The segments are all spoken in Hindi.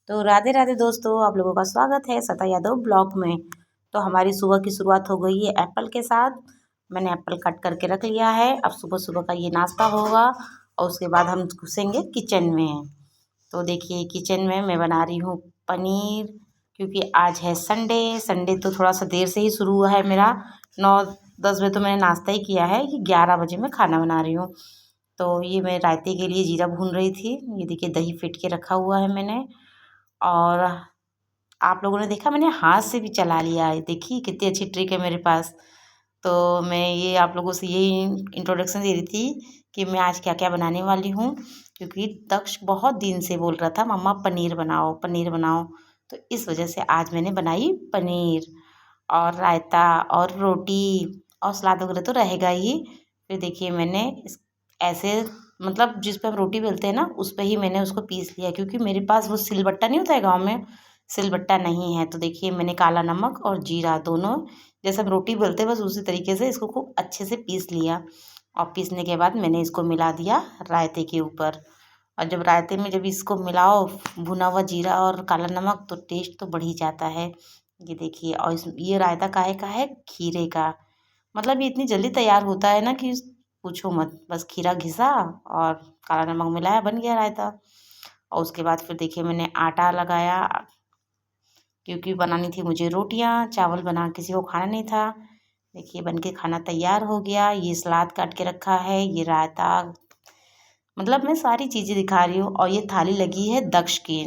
तो राधे राधे दोस्तों, आप लोगों का स्वागत है सता यादव ब्लॉग में। तो हमारी सुबह की शुरुआत हो गई है एप्पल के साथ। मैंने एप्पल कट करके रख लिया है। अब सुबह सुबह का ये नाश्ता होगा और उसके बाद हम घुसेंगे किचन में। तो देखिए किचन में मैं बना रही हूँ पनीर, क्योंकि आज है संडे। संडे तो थोड़ा सा देर से ही शुरू हुआ है मेरा। 9-10 बजे तो मैंने नाश्ता ही किया है कि 11 बजे मैं खाना बना रही हूँ। तो ये मैं रायते के लिए जीरा भून रही थी। ये देखिए दही फेंट के रखा हुआ है मैंने। और आप लोगों ने देखा मैंने हाथ से भी चला लिया है। देखिए कितनी अच्छी ट्रिक है मेरे पास। तो मैं ये आप लोगों से यही इंट्रोडक्शन दे रही थी कि मैं आज क्या क्या बनाने वाली हूँ, क्योंकि दक्ष बहुत दिन से बोल रहा था मम्मा पनीर बनाओ पनीर बनाओ। तो इस वजह से आज मैंने बनाई पनीर और रायता और रोटी और सलाद वगैरह तो रहेगा ही। फिर देखिए मैंने ऐसे मतलब जिस पे हम रोटी बेलते हैं ना उस पे ही मैंने उसको पीस लिया, क्योंकि मेरे पास वो सिलबट्टा नहीं होता है गाँव में, सिलबट्टा नहीं है। तो देखिए मैंने काला नमक और जीरा दोनों जैसे हम रोटी बेलते हैं बस उसी तरीके से इसको खूब अच्छे से पीस लिया। और पीसने के बाद मैंने इसको मिला दिया रायते के ऊपर। और जब रायते में जब इसको मिलाओ भुना हुआ जीरा और काला नमक, तो टेस्ट तो बढ़ ही जाता है। ये देखिए, और ये रायता काहे का है, खीरे का। मतलब ये इतनी जल्दी तैयार होता है ना कि पूछो मत। बस खीरा घिसा और काला नमक मिलाया, बन गया रायता। और उसके बाद फिर देखिए मैंने आटा लगाया, क्योंकि बनानी थी मुझे रोटियां, चावल बना किसी को खाना नहीं था। देखिए बन के खाना तैयार हो गया। ये सलाद काट के रखा है, ये रायता, मतलब मैं सारी चीज़ें दिखा रही हूँ। और ये थाली लगी है दक्ष की।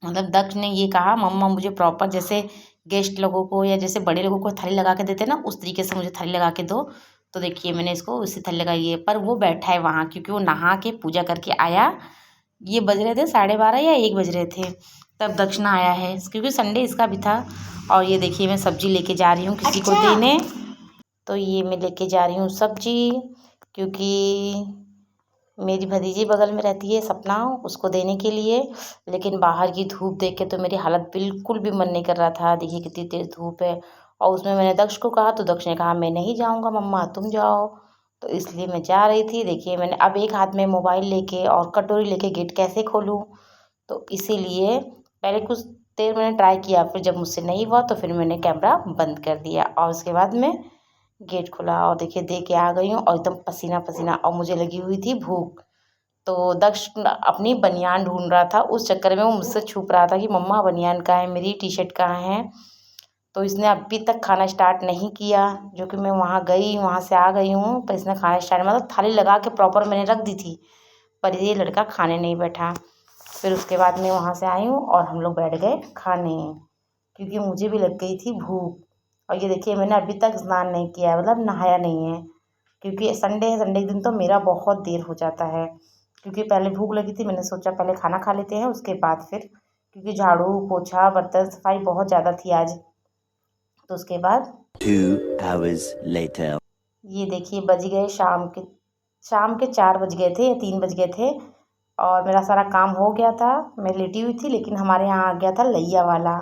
मतलब दक्ष ने ये कहा मम्मा मुझे प्रॉपर जैसे गेस्ट लोगों को या जैसे बड़े लोगों को थाली लगा के देते ना उस तरीके से मुझे थाली लगा के दो। तो देखिए मैंने इसको उसी थाली लगाई है। पर वो बैठा है वहाँ, क्योंकि वो नहा के पूजा करके आया। ये बज रहे थे 12:30 या 1 बज रहे थे तब दक्षिणा आया है, क्योंकि संडे इसका भी था। और ये देखिए मैं सब्जी लेके जा रही हूँ किसी को देने। तो ये मैं लेके जा रही हूँ सब्जी, क्योंकि मेरी भतीजी बगल में रहती है सपना, उसको देने के लिए। लेकिन बाहर की धूप देख के तो मेरी हालत बिल्कुल भी मन नहीं कर रहा था। देखिए कितनी तेज़ धूप है। और उसमें मैंने दक्ष को कहा तो दक्ष ने कहा मैं नहीं जाऊँगा मम्मा तुम जाओ। तो इसलिए मैं जा रही थी। देखिए मैंने अब एक हाथ में मोबाइल लेके और कटोरी लेके गेट कैसे खोलूँ। तो इसीलिए पहले कुछ देर मैंने ट्राई किया, फिर जब मुझसे नहीं हुआ तो फिर मैंने कैमरा बंद कर दिया और उसके बाद में गेट खुला। और देखिए दे के आ गई हूँ और एकदम पसीना पसीना, और मुझे लगी हुई थी भूख। तो दक्ष अपनी बनियान ढूंढ रहा था, उस चक्कर में वो मुझसे छुप रहा था कि मम्मा बनियान कहाँ है, मेरी टी शर्ट कहाँ है। तो इसने अभी तक खाना स्टार्ट नहीं किया, जो कि मैं वहाँ गई, वहाँ से आ गई हूँ, पर इसने खाना स्टार्ट मतलब थाली लगा के प्रॉपर मैंने रख दी थी, पर ये लड़का खाने नहीं बैठा। फिर उसके बाद मैं वहाँ से आई हूँ और हम लोग बैठ गए खाने, क्योंकि मुझे भी लग गई थी भूख। और ये देखिए मैंने अभी तक स्नान नहीं किया है, मतलब नहाया नहीं है, क्योंकि संडे है। संडे के दिन तो मेरा बहुत देर हो जाता है, क्योंकि पहले भूख लगी थी। मैंने सोचा पहले खाना खा लेते हैं उसके बाद फिर, क्योंकि झाड़ू पोछा बर्तन सफाई बहुत ज़्यादा थी आज। तो उसके बाद 2 hours later. ये देखिए बज गए शाम के 4 बज गए थे या 3 बज गए थे। और मेरा सारा काम हो गया था, मैं लेटी हुई थी। लेकिन हमारे यहाँ आ गया था लैया वाला।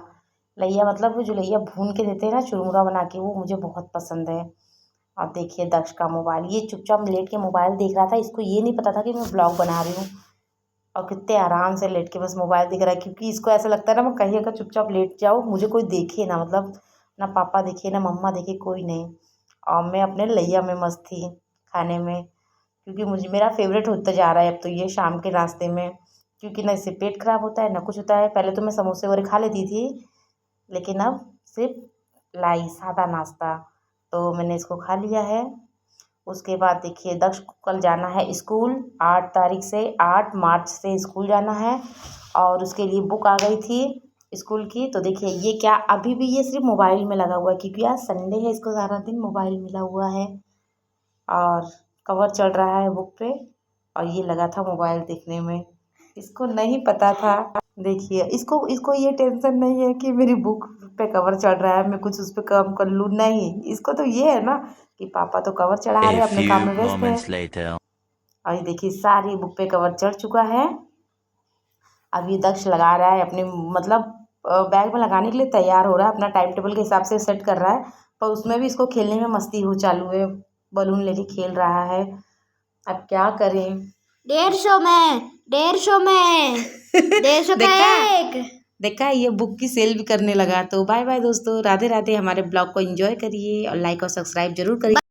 लैया मतलब वो जो लैया भून के देते हैं ना चुरमुरा बना के, वो मुझे बहुत पसंद है। और देखिए दक्ष का मोबाइल, ये चुपचाप लेट के मोबाइल देख रहा था। इसको ये नहीं पता था कि मैं ब्लॉग बना रही हूँ। और कितने आराम से लेट के बस मोबाइल दिख रहा है, क्योंकि इसको ऐसा लगता है ना मैं कहीं अगर चुपचाप लेट जाऊँ मुझे कोई देखे ना, मतलब ना पापा देखे ना मम्मा देखे, कोई नहीं। और मैं अपने लैया में मस्त थी खाने में, क्योंकि मुझे मेरा फेवरेट होता जा रहा है अब तो ये शाम के नाश्ते में। क्योंकि ना इससे पेट खराब होता है ना कुछ होता है। पहले तो मैं समोसे वगैरह खा लेती थी, लेकिन अब सिर्फ लाई सादा नाश्ता। तो मैंने इसको खा लिया है। उसके बाद देखिए दक्ष को कल जाना है स्कूल, 8 तारीख से 8 मार्च से स्कूल जाना है। और उसके लिए बुक आ गई थी स्कूल की। तो देखिए ये क्या अभी भी ये सिर्फ मोबाइल में लगा हुआ है, क्योंकि आज संडे है, इसको सारा दिन मोबाइल मिला हुआ है। और कवर चढ़ रहा है बुक पे, और ये लगा था मोबाइल देखने में। इसको नहीं पता था। देखिए इसको इसको ये टेंशन नहीं है कि मेरी बुक पे कवर चढ़ रहा है, मैं कुछ उस पर काम कर लूँ, नहीं। इसको तो ये है ना कि पापा तो कवर चढ़ा A रहे हैं, अपने काम few में व्यस्त है। moments later. और ये देखिए सारी बुक पे कवर चढ़ चुका है। अब ये दक्ष लगा रहा है अपने, मतलब बैग में लगाने के लिए तैयार हो रहा है, अपना टाइम टेबल के हिसाब से सेट कर रहा है। पर उसमें भी इसको खेलने में मस्ती हो चालू है, बलून लेके खेल रहा है। अब क्या करें। 150 में 150 में देखा देखा ये बुक की सेल भी करने लगा। तो बाय बाय दोस्तों, राधे राधे। हमारे ब्लॉग को एंजॉय करिए और लाइक और सब्सक्राइब जरूर करिए।